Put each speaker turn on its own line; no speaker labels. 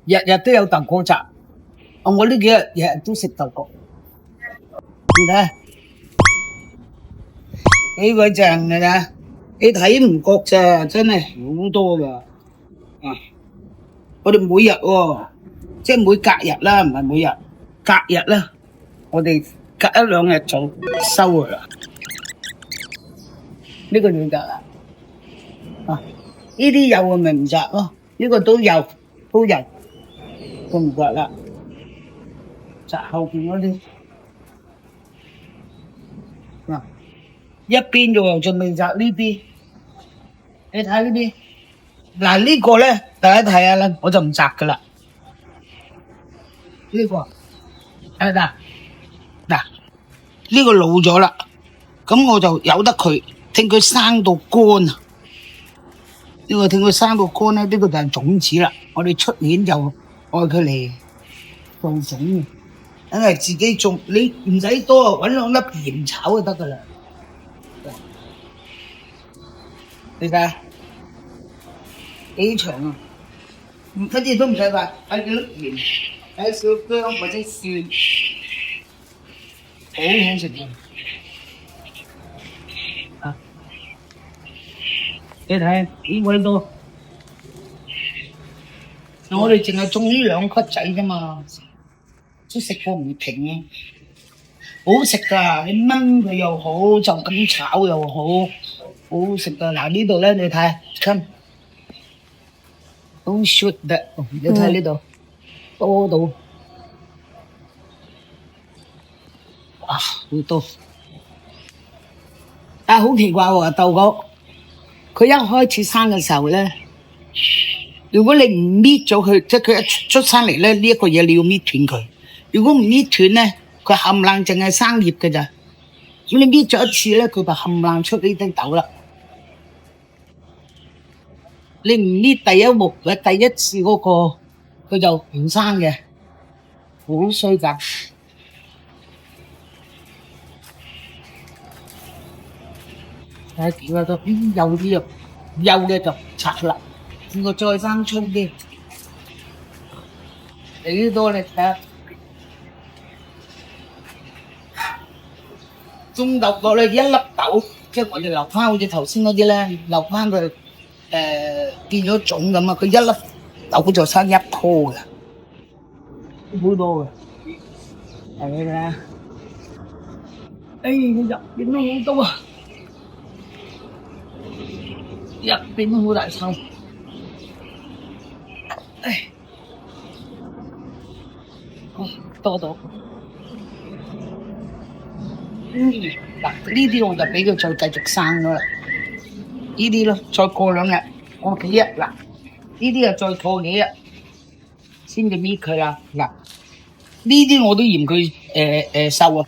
日日都有豆角摘。我呢幾日日日都食豆角，你睇幾鬼正㗎咋？你睇唔覺咋，真係好多㗎。啊，我哋每日喎，即係每隔日啦，唔係每日，隔日啦，我哋隔一兩日就收㗎啦。呢個就得啦。啊，呢啲有咪唔摘咯？呢個都有，都唔摘啦。摘後邊嗰啲。嗱，一邊啫喎，仲未摘呢邊。你睇呢邊，嗱呢個咧，大家睇下啦，我就唔摘噶啦。呢個，嗱呢個老咗啦，咁我就由得佢，聽佢生到乾啊。呢個聽佢生到乾咧，呢個就係種子啦。我哋出年就愛佢嚟做種嘅，因為自己種，你唔使多，搵兩粒鹽炒就得噶啦。你睇下幾長啊！乜嘢都唔使話，睇幾粒鹽，睇少薑或者蒜，好好食嘅。啊，你睇幾鬼多！我哋淨係種呢兩級仔啫嘛，都食過唔停啊！好食噶，你炆佢又好，就咁炒又好，好好食噶。嗱呢度咧，你睇，看，好 sweet 嘅，你睇呢度多到，哇，好多。但係好奇怪喎，豆角佢一開始生嘅時候咧，如果你唔搣咗佢，即係佢一出生嚟咧，呢一個嘢你要搣斷佢。如果唔搣斷咧，佢冚唪唥淨係生葉嘅咋。咁你搣咗一次咧，佢就冚唪唥出呢啲豆啦。你唔搣第一木或第一次嗰個，佢就唔生嘅，好衰噶。睇下幾多都，幼啲啊，幼嘅就拆啦，見過再生出啲，幾多你睇下。種豆角咧，一粒豆，即係我哋留翻好似頭先嗰啲咧，留翻佢變咗種咁啊！佢一粒豆就生一棵嘅，好多嘅。係咪咧？佢入邊都好多啊！入邊都好大抽。多到。嗱，呢啲我就俾佢再繼續生咗啦。呢啲咯，再過兩日，過幾日嗱，呢啲又再過幾日先至搣佢啦。嗱，呢啲我都嫌佢瘦啊。